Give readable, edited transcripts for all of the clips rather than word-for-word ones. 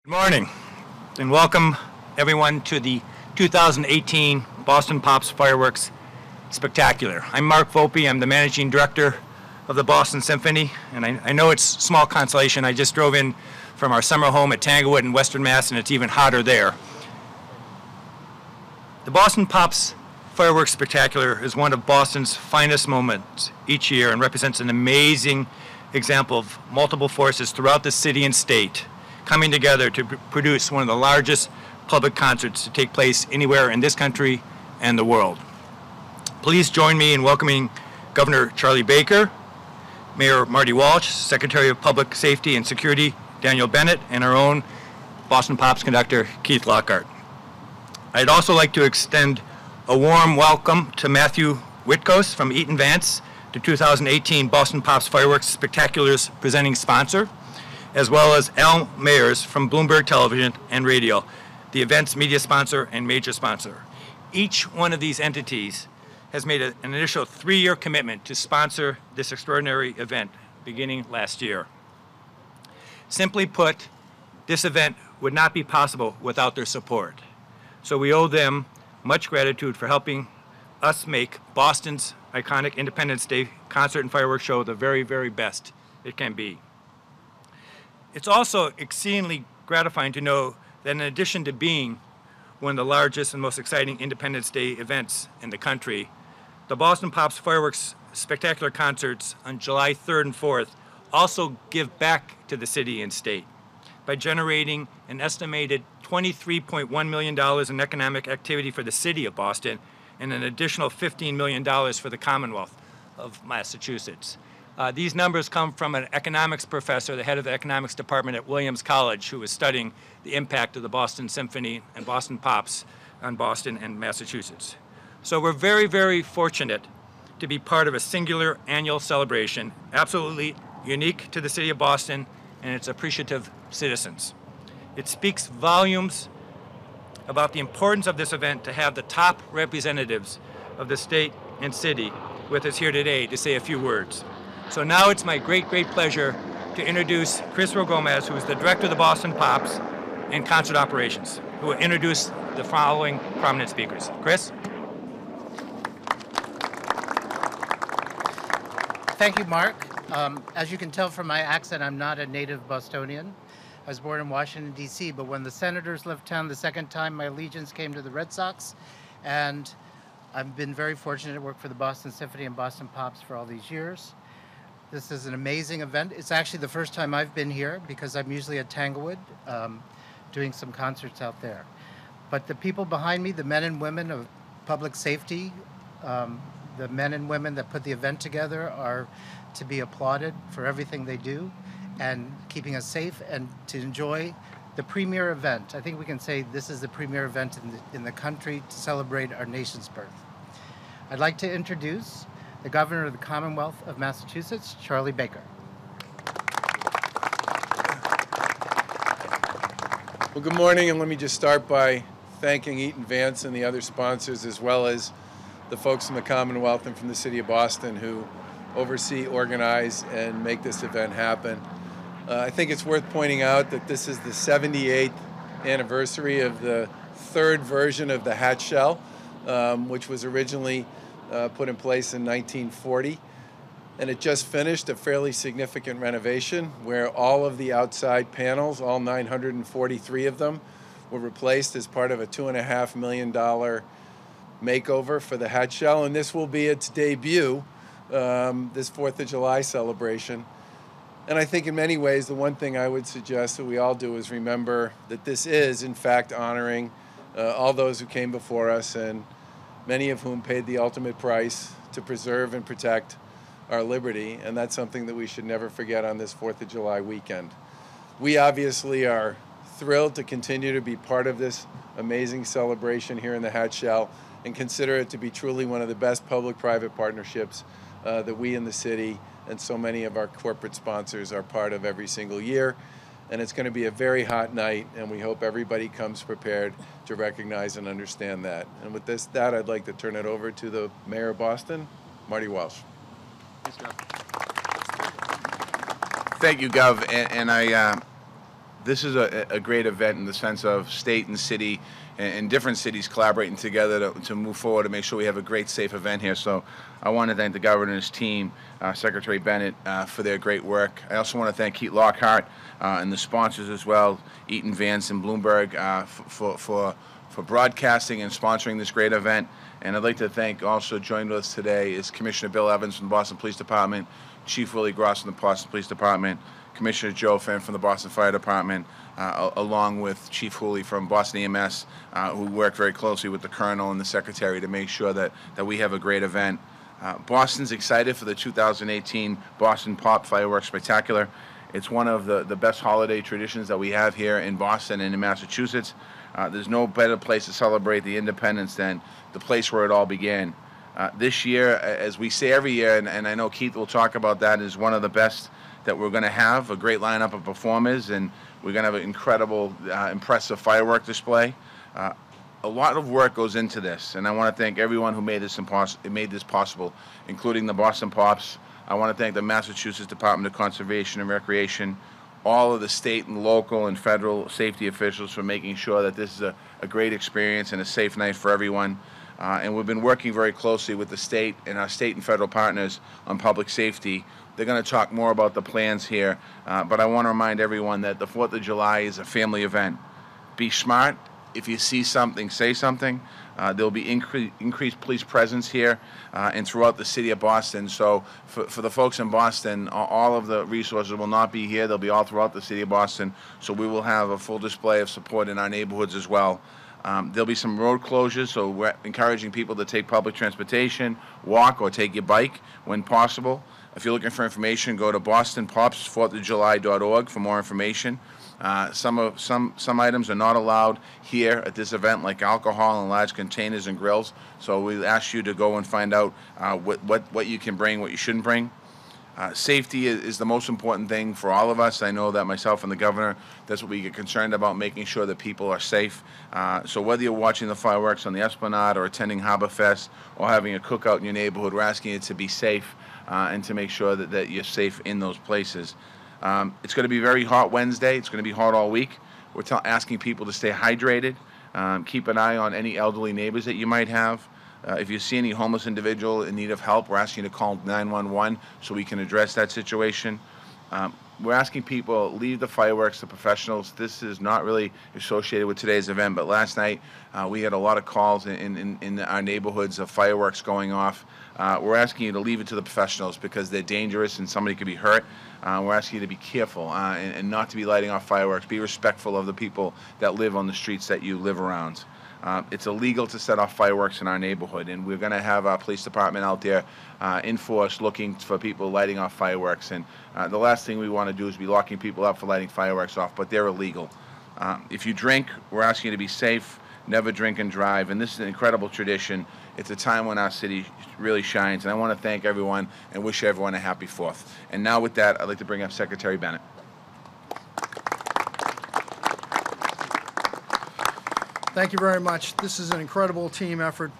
Good morning, and welcome everyone to the 2018 Boston Pops Fireworks Spectacular. I'm Mark Volpe. I'm the Managing Director of the Boston Symphony, and I know it's small consolation. I just drove in from our summer home at Tanglewood in Western Mass, and it's even hotter there. The Boston Pops Fireworks Spectacular is one of Boston's finest moments each year and represents an amazing example of multiple forces throughout the city and state coming together to produce one of the largest public concerts to take place anywhere in this country and the world. Please join me in welcoming Governor Charlie Baker, Mayor Marty Walsh, Secretary of Public Safety and Security Daniel Bennett, and our own Boston Pops conductor Keith Lockhart. I'd also like to extend a warm welcome to Matthew Witkos from Eaton Vance, the 2018 Boston Pops Fireworks Spectacular's presenting sponsor, as well as Al Mayers from Bloomberg Television and Radio, the event's media sponsor and major sponsor. Each one of these entities has made an initial 3-year commitment to sponsor this extraordinary event beginning last year. Simply put, this event would not be possible without their support. So we owe them much gratitude for helping us make Boston's iconic Independence Day concert and fireworks show the very, very best it can be. It's also exceedingly gratifying to know that in addition to being one of the largest and most exciting Independence Day events in the country, the Boston Pops Fireworks Spectacular concerts on July 3rd and 4th also give back to the city and state by generating an estimated $23.1 million in economic activity for the city of Boston and an additional $15 million for the Commonwealth of Massachusetts. These numbers come from an economics professor, the head of the economics department at Williams College, who was studying the impact of the Boston Symphony and Boston Pops on Boston and Massachusetts. So we're very, very fortunate to be part of a singular annual celebration, absolutely unique to the city of Boston and its appreciative citizens. It speaks volumes about the importance of this event to have the top representatives of the state and city with us here today to say a few words. So now it's my great, great pleasure to introduce Chris Rogomez, who is the director of the Boston Pops and Concert Operations, who will introduce the following prominent speakers. Chris? Thank you, Mark. As you can tell from my accent, I'm not a native Bostonian. I was born in Washington, D.C., but when the Senators left town the second time, my allegiance came to the Red Sox, and I've been very fortunate to work for the Boston Symphony and Boston Pops for all these years. This is an amazing event. It's actually the first time I've been here because I'm usually at Tanglewood doing some concerts out there. But the people behind me, the men and women of public safety, the men and women that put the event together are to be applauded for everything they do and keeping us safe and to enjoy the premier event. I think we can say this is the premier event in the country to celebrate our nation's birth. I'd like to introduce the Governor of the Commonwealth of Massachusetts, Charlie Baker. Well, good morning, and let me just start by thanking Eaton Vance and the other sponsors, as well as the folks from the Commonwealth and from the City of Boston who oversee, organize, and make this event happen. I think it's worth pointing out that this is the 78th anniversary of the third version of the Hatch Shell, which was originally put in place in 1940. And it just finished a fairly significant renovation where all of the outside panels, all 943 of them, were replaced as part of a $2.5 million makeover for the Hatch Shell. And this will be its debut, this 4th of July celebration. And I think in many ways, the one thing I would suggest that we all do is remember that this is, in fact, honoring all those who came before us, and many of whom paid the ultimate price to preserve and protect our liberty. And that's something that we should never forget on this 4th of July weekend. We obviously are thrilled to continue to be part of this amazing celebration here in the Hatch Shell and consider it to be truly one of the best public-private partnerships that we in the city and so many of our corporate sponsors are part of every single year. And it's going to be a very hot night, and we hope everybody comes prepared to recognize and understand that. And with that, I'd like to turn it over to the Mayor of Boston, Marty Walsh. Thank you, Gov. And I This is a great event in the sense of state and city and different cities collaborating together to move forward to make sure we have a great, safe event here. So I want to thank the governor and his team, Secretary Bennett, for their great work. I also want to thank Lockhart and the sponsors as well, Eaton Vance and Bloomberg, for broadcasting and sponsoring this great event. And I'd like to thank, also joined with us today is Commissioner Bill Evans from the Boston Police Department, Chief Willie Gross from the Boston Police Department, Commissioner Joe Finn from the Boston Fire Department, along with Chief Hooley from Boston EMS, who worked very closely with the Colonel and the Secretary to make sure that we have a great event. Boston's excited for the 2018 Boston Pop Fireworks Spectacular. It's one of the best holiday traditions that we have here in Boston and in Massachusetts. There's no better place to celebrate the independence than the place where it all began. This year, as we say every year, and I know Keith will talk about that, is one of the best that we're going to have, a great lineup of performers, and we're going to have an incredible, impressive firework display. A lot of work goes into this, and I want to thank everyone who made this possible, including the Boston Pops. I want to thank the Massachusetts Department of Conservation and Recreation, all of the state and local and federal safety officials for making sure that this is a great experience and a safe night for everyone. And we've been working very closely with the state and our state and federal partners on public safety. They're going to talk more about the plans here, but I want to remind everyone that the 4th of July is a family event. Be smart. If you see something, say something. There'll be increased police presence here and throughout the city of Boston. So for the folks in Boston, all of the resources will not be here. They'll be all throughout the city of Boston. So we will have a full display of support in our neighborhoods as well. There'll be some road closures, so we're encouraging people to take public transportation, walk, or take your bike when possible. If you're looking for information, go to bostonpops4thjuly.org for more information. Some items are not allowed here at this event, like alcohol in large containers and grills. So we ask you to go and find out what you can bring, what you shouldn't bring. Safety is the most important thing for all of us. I know that myself and the governor, that's what we get concerned about, making sure that people are safe. So whether you're watching the fireworks on the Esplanade or attending Harbor Fest or having a cookout in your neighborhood, we're asking you to be safe and to make sure that you're safe in those places. It's going to be very hot Wednesday. It's going to be hot all week. We're asking people to stay hydrated. Keep an eye on any elderly neighbors that you might have. If you see any homeless individual in need of help, we're asking you to call 911 so we can address that situation. We're asking people, leave the fireworks to professionals. This is not really associated with today's event, but last night we had a lot of calls in our neighborhoods of fireworks going off. We're asking you to leave it to the professionals because they're dangerous and somebody could be hurt. We're asking you to be careful and not to be lighting off fireworks. Be respectful of the people that live on the streets that you live around. It's illegal to set off fireworks in our neighborhood, and we're going to have our police department out there in force looking for people lighting off fireworks. And the last thing we want to do is be locking people up for lighting fireworks off, but they're illegal. If you drink, we're asking you to be safe, never drink and drive, and this is an incredible tradition. It's a time when our city really shines, and I want to thank everyone and wish everyone a happy 4th. And now with that, I'd like to bring up Secretary Bennett. Thank you very much. This is an incredible team effort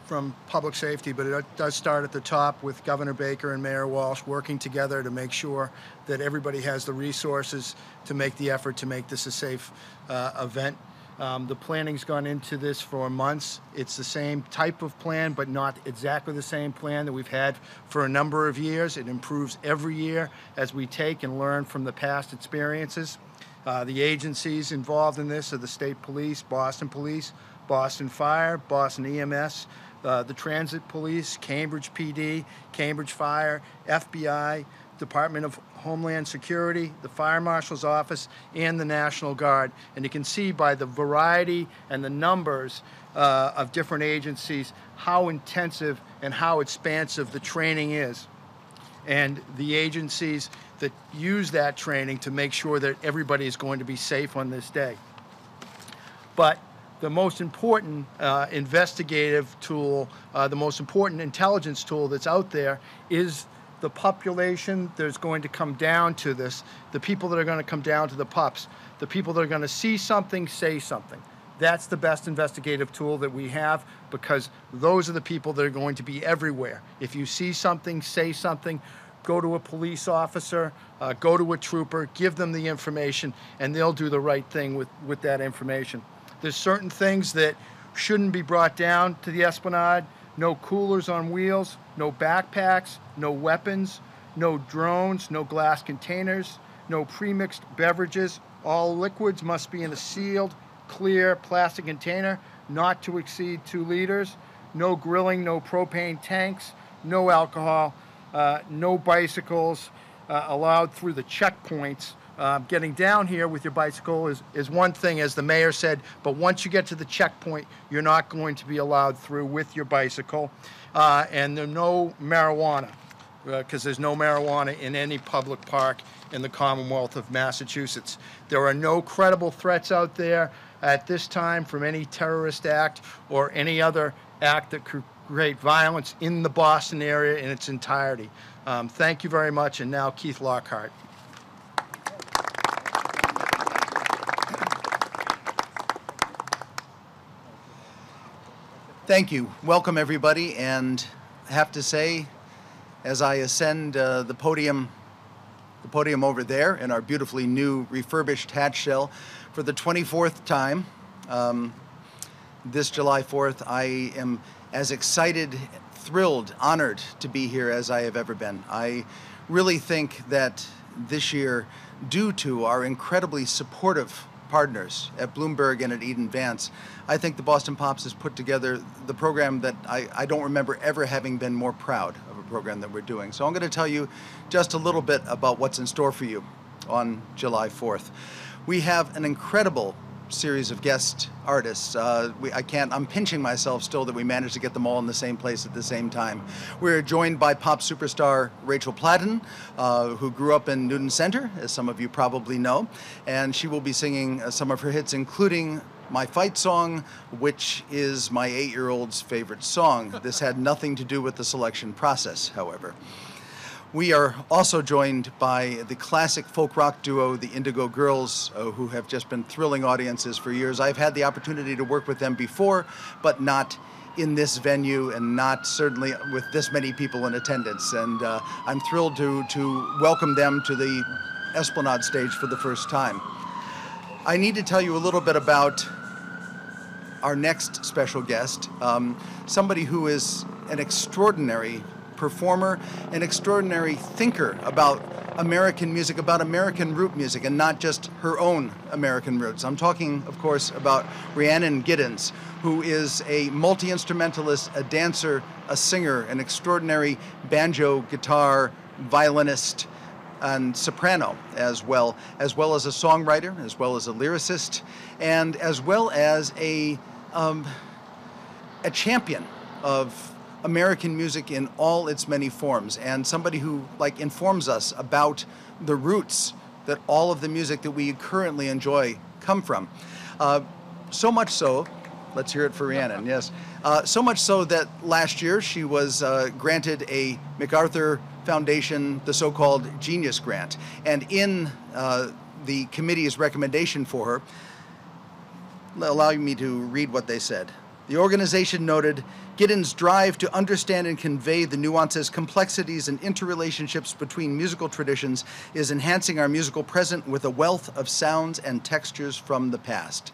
from public safety, but it does start at the top with Governor Baker and Mayor Walsh working together to make sure that everybody has the resources to make the effort to make this a safe event. The planning's gone into this for months. It's the same type of plan, but not exactly the same plan that we've had for a number of years. It improves every year as we take and learn from the past experiences. The agencies involved in this are the State Police, Boston Fire, Boston EMS, the Transit Police, Cambridge PD, Cambridge Fire, FBI, Department of Homeland Security, the Fire Marshal's Office, and the National Guard. And you can see by the variety and the numbers of different agencies how intensive and how expansive the training is. And the agencies that use that training to make sure that everybody is going to be safe on this day. But the most important investigative tool, the most important intelligence tool that's out there is the population that's going to come down to this, the people that are going to come down to the pups, the people that are going to see something, say something. That's the best investigative tool that we have because those are the people that are going to be everywhere. If you see something, say something, go to a police officer, go to a trooper, give them the information, and they'll do the right thing with that information. There's certain things that shouldn't be brought down to the Esplanade. No coolers on wheels, no backpacks, no weapons, no drones, no glass containers, no pre-mixed beverages. All liquids must be in a sealed, clear plastic container, not to exceed 2 liters. No grilling, no propane tanks, no alcohol, no bicycles allowed through the checkpoints. Getting down here with your bicycle is one thing, as the mayor said, but once you get to the checkpoint, you're not going to be allowed through with your bicycle. And there's no marijuana, because there's no marijuana in any public park in the Commonwealth of Massachusetts. There are no credible threats out there at this time from any terrorist act or any other act that could create violence in the Boston area in its entirety. Thank you very much, and now Keith Lockhart. Thank you. Welcome, everybody, and I have to say, as I ascend the podium over there in our beautifully new refurbished hatch shell for the 24th time, this July 4th, I am as excited, thrilled, honored to be here as I have ever been. I really think that this year, due to our incredibly supportive partners at Bloomberg and at Eden Vance, I think the Boston Pops has put together the program that I don't remember ever having been more proud of a program that we're doing. So I'm going to tell you just a little bit about what's in store for you on July 4th. We have an incredible series of guest artists. I'm pinching myself still that we managed to get them all in the same place at the same time. We're joined by pop superstar Rachel Platten, who grew up in Newton Center, as some of you probably know, and she will be singing some of her hits, including my fight song, which is my 8-year-old's favorite song. This had nothing to do with the selection process, however. We are also joined by the classic folk rock duo, the Indigo Girls, who have just been thrilling audiences for years. I've had the opportunity to work with them before, but not in this venue and not certainly with this many people in attendance. And I'm thrilled to welcome them to the Esplanade stage for the first time. I need to tell you a little bit about our next special guest, somebody who is an extraordinary performer, an extraordinary thinker about American music, about American root music, and not just her own American roots. I'm talking, of course, about Rhiannon Giddens, who is a multi-instrumentalist, a dancer, a singer, an extraordinary banjo, guitar, violinist, and soprano as well as a songwriter, as well as a lyricist, and as well as a champion of American music in all its many forms, and somebody who informs us about the roots that all of the music that we currently enjoy come from. So much so, let's hear it for Rhiannon, yes. So much so that last year she was granted a MacArthur Foundation, the so-called Genius Grant. And in the committee's recommendation for her, allow me to read what they said. The organization noted, Giddens' drive to understand and convey the nuances, complexities, and interrelationships between musical traditions is enhancing our musical present with a wealth of sounds and textures from the past.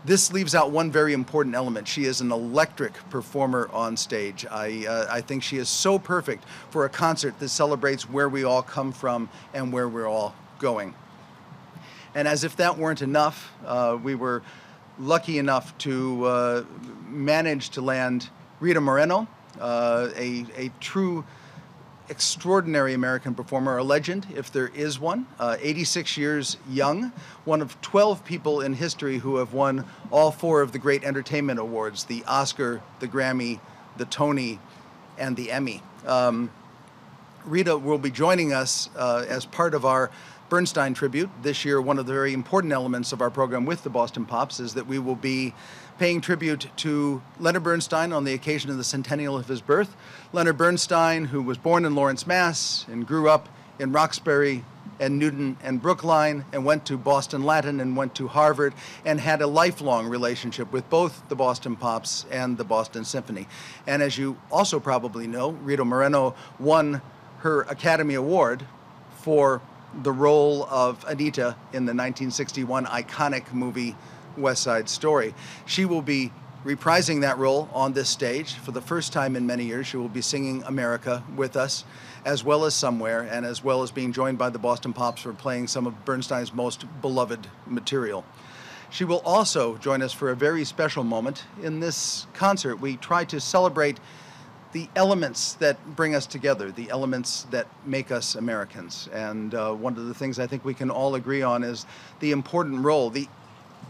This leaves out one very important element. She is an electric performer on stage. I think she is so perfect for a concert that celebrates where we all come from and where we're all going. And as if that weren't enough, we were lucky enough to manage to land Rita Moreno, a true extraordinary American performer, a legend, if there is one, 86 years young, one of 12 people in history who have won all 4 of the great entertainment awards, the Oscar, the Grammy, the Tony, and the Emmy. Rita will be joining us as part of our Bernstein tribute. This year, one of the very important elements of our program with the Boston Pops is that we will be paying tribute to Leonard Bernstein on the occasion of the centennial of his birth. Leonard Bernstein, who was born in Lawrence, Mass., and grew up in Roxbury and Newton and Brookline, and went to Boston Latin and went to Harvard, and had a lifelong relationship with both the Boston Pops and the Boston Symphony. And as you also probably know, Rita Moreno won her Academy Award for the role of Anita in the 1961 iconic movie West Side Story. She will be reprising that role on this stage for the first time in many years. She will be singing America with us, as well as Somewhere, and as well as being joined by the Boston Pops for playing some of Bernstein's most beloved material. She will also join us for a very special moment. In this concert, we try to celebrate the elements that bring us together, the elements that make us Americans. And one of the things I think we can all agree on is the important role, the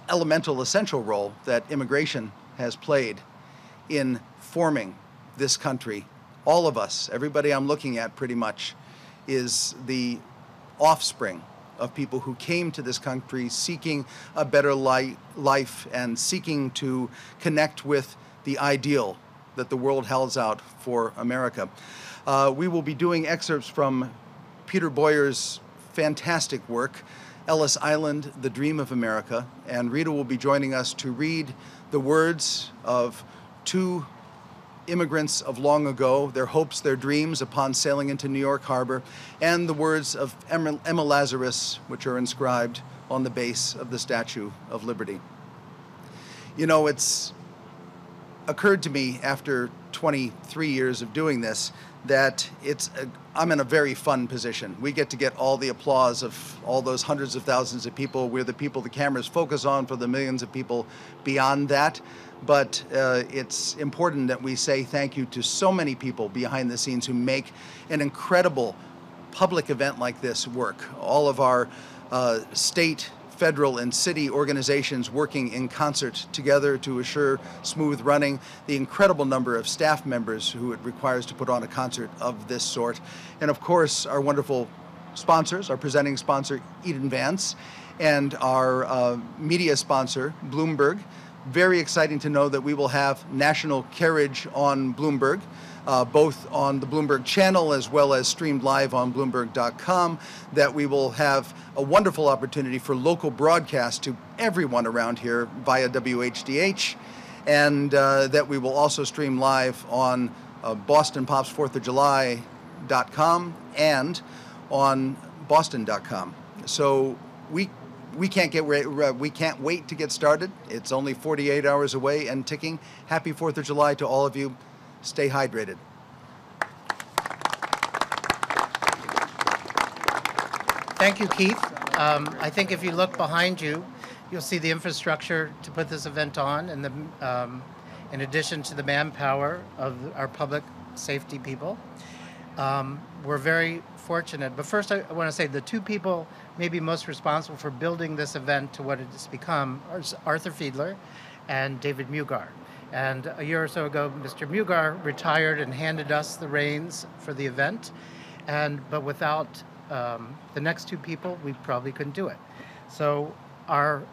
elemental, essential role that immigration has played in forming this country. All of us, everybody I'm looking at pretty much, is the offspring of people who came to this country seeking a better life and seeking to connect with the ideal that the world holds out for America. We will be doing excerpts from Peter Boyer's fantastic work, Ellis Island, The Dream of America, and Rita will be joining us to read the words of two immigrants of long ago, their hopes, their dreams upon sailing into New York Harbor, and the words of Emma Lazarus, which are inscribed on the base of the Statue of Liberty. You know, it's occurred to me after 23 years of doing this that I'm in a very fun position. We get to get all the applause of all those hundreds of thousands of people. We're the people the cameras focus on for the millions of people beyond that. But it's important that we say thank you to so many people behind the scenes who make an incredible public event like this work. All of our state, federal, and city organizations working in concert together to assure smooth running, the incredible number of staff members who it requires to put on a concert of this sort, and of course our wonderful sponsors, our presenting sponsor Eden Vance, and our media sponsor Bloomberg. Very exciting to know that we will have national carriage on Bloomberg, both on the Bloomberg channel as well as streamed live on Bloomberg.com, that we will have a wonderful opportunity for local broadcast to everyone around here via WHDH, and that we will also stream live on Boston Pops 4th of July.com and on Boston.com. So we can't wait to get started. It's only 48 hours away and ticking. Happy 4th of July to all of you. Stay hydrated. Thank you, Keith. I think if you look behind you, you'll see the infrastructure to put this event on, and in addition to the manpower of our public safety people. We're very fortunate. But first, I want to say the two people maybe most responsible for building this event to what it has become are Arthur Fiedler and David Mugar. And a year or so ago, Mr. Mugar retired and handed us the reins for the event. But without the next two people, we probably couldn't do it. So our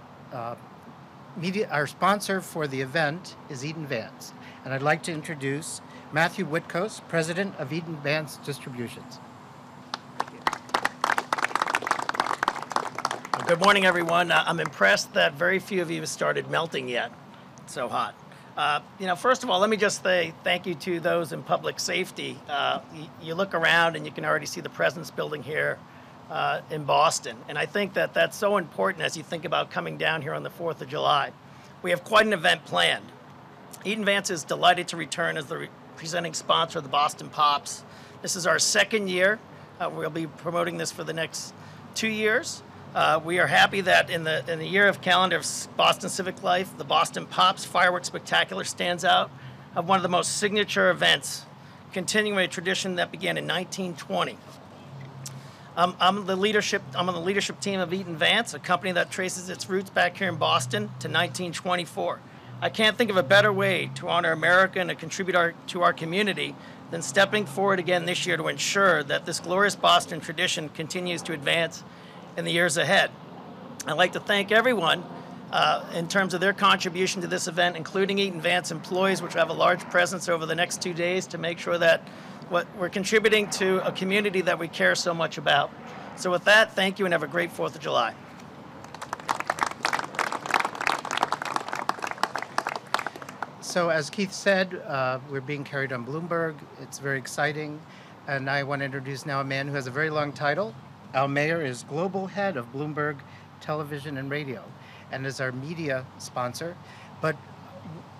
sponsor for the event is Eden Vance. And I'd like to introduce Matthew Whitcoast, President of Eden Vance Distributions. Good morning, everyone. I'm impressed that very few of you have started melting yet. It's so hot. First of all, let me just say thank you to those in public safety. You look around and you can already see the presence building here in Boston. And I think that that's so important as you think about coming down here on the 4th of July. We have quite an event planned. Eden Vance is delighted to return as the presenting sponsor of the Boston Pops. This is our second year. We'll be promoting this for the next 2 years. We are happy that in the year of calendar of Boston civic life, the Boston Pops Fireworks Spectacular stands out of one of the most signature events, continuing a tradition that began in 1920. I'm on the leadership team of Eden Vance, a company that traces its roots back here in Boston to 1924. I can't think of a better way to honor America and to contribute to our community than stepping forward again this year to ensure that this glorious Boston tradition continues to advance in the years ahead. I'd like to thank everyone in terms of their contribution to this event, including Eden Vance employees, which have a large presence over the next 2 days to make sure that we're contributing to a community that we care so much about. So with that, thank you and have a great 4th of July. So as Keith said, we're being carried on Bloomberg. It's very exciting. And I want to introduce now a man who has a very long title. Al Mayer is Global Head of Bloomberg Television and Radio and is our media sponsor. But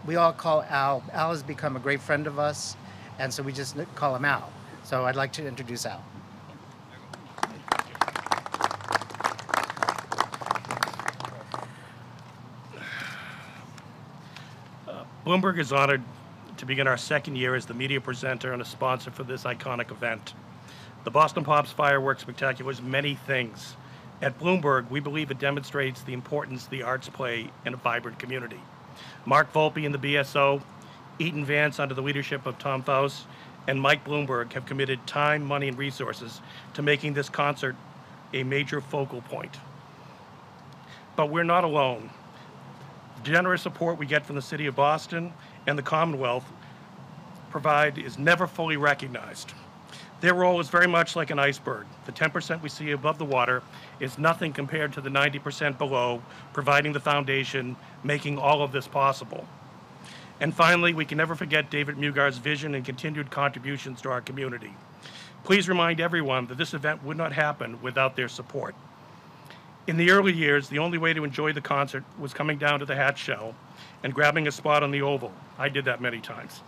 we all call Al. Al has become a great friend of us, and so we just call him Al. So I'd like to introduce Al. Bloomberg is honored to begin our second year as the media presenter and a sponsor for this iconic event. The Boston Pops Fireworks Spectacular is many things. At Bloomberg, we believe it demonstrates the importance the arts play in a vibrant community. Mark Volpe and the BSO, Eaton Vance under the leadership of Tom Faust, and Mike Bloomberg have committed time, money, and resources to making this concert a major focal point. But we're not alone. The generous support we get from the City of Boston and the Commonwealth provide is never fully recognized. Their role is very much like an iceberg. The 10% we see above the water is nothing compared to the 90% below, providing the foundation, making all of this possible. And finally, we can never forget David Mugar's vision and continued contributions to our community. Please remind everyone that this event would not happen without their support. In the early years, the only way to enjoy the concert was coming down to the Hatch Shell and grabbing a spot on the Oval. I did that many times.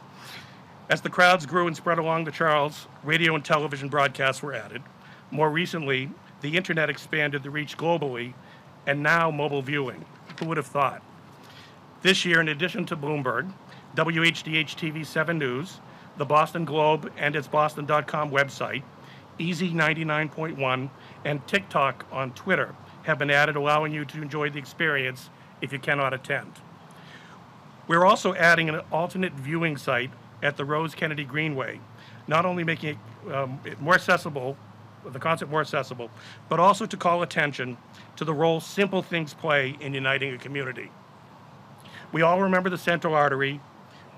As the crowds grew and spread along the Charles, radio and television broadcasts were added. More recently, the internet expanded the reach globally, and now mobile viewing. Who would have thought? This year, in addition to Bloomberg, WHDH TV 7 News, the Boston Globe and its Boston.com website, Easy 99.1, and TikTok on Twitter have been added, allowing you to enjoy the experience if you cannot attend. We're also adding an alternate viewing site at the Rose Kennedy Greenway, not only making it more accessible, the concert more accessible, but also to call attention to the role simple things play in uniting a community. We all remember the Central Artery.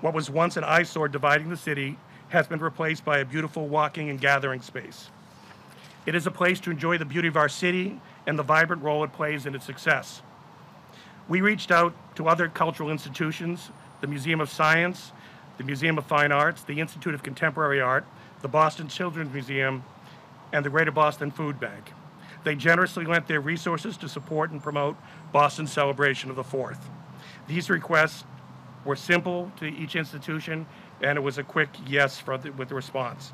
What was once an eyesore dividing the city has been replaced by a beautiful walking and gathering space. It is a place to enjoy the beauty of our city and the vibrant role it plays in its success. We reached out to other cultural institutions, the Museum of Science, the Museum of Fine Arts, the Institute of Contemporary Art, the Boston Children's Museum, and the Greater Boston Food Bank. They generously lent their resources to support and promote Boston's celebration of the 4th. These requests were simple to each institution, and it was a quick yes with the response.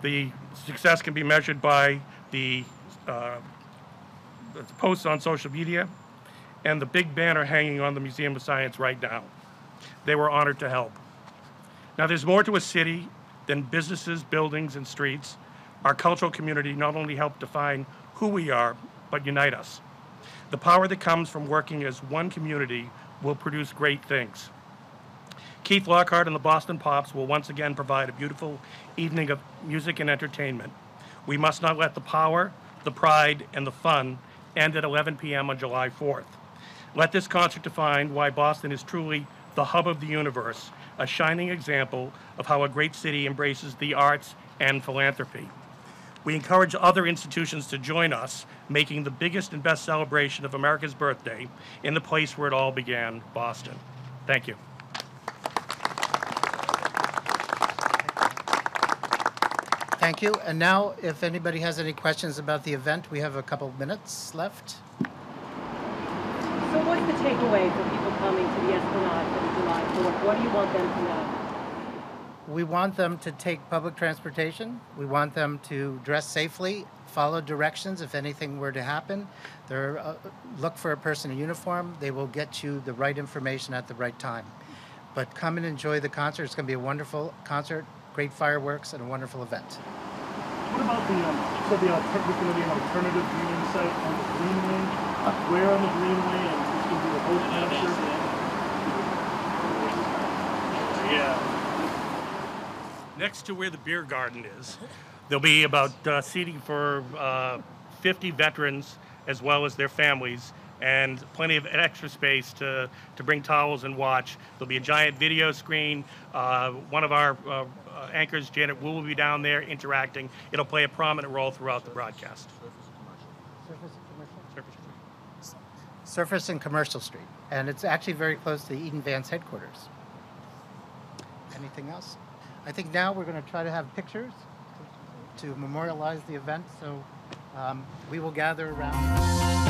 The success can be measured by the posts on social media and the big banner hanging on the Museum of Science right now. They were honored to help. Now, there's more to a city than businesses, buildings, and streets. Our cultural community not only help define who we are, but unite us. The power that comes from working as one community will produce great things. Keith Lockhart and the Boston Pops will once again provide a beautiful evening of music and entertainment. We must not let the power, the pride, and the fun end at 11 p.m. on July 4th. Let this concert define why Boston is truly the hub of the universe, a shining example of how a great city embraces the arts and philanthropy. We encourage other institutions to join us, making the biggest and best celebration of America's birthday in the place where it all began, Boston. Thank you. Thank you. And now, if anybody has any questions about the event, we have a couple minutes left. So what's the takeaway for people coming to the Esplanade for July 4th? What do you want them to know? We want them to take public transportation. We want them to dress safely, follow directions if anything were to happen. Look for a person in uniform. They will get you the right information at the right time. But come and enjoy the concert. It's going to be a wonderful concert, great fireworks, and a wonderful event. What about there's going to be an alternative viewing site on the Greenway? Where on the Greenway? And it's going to be the whole concert? Yeah. Next to where the beer garden is, there'll be about seating for 50 veterans as well as their families, and plenty of extra space to bring towels and watch. There'll be a giant video screen. One of our anchors, Janet Wu, will be down there interacting. It'll play a prominent role throughout the broadcast. Surface and Commercial Street. And it's actually very close to the Eaton Vance headquarters. Anything else? I think now we're going to try to have pictures. to memorialize the event. So we will gather around.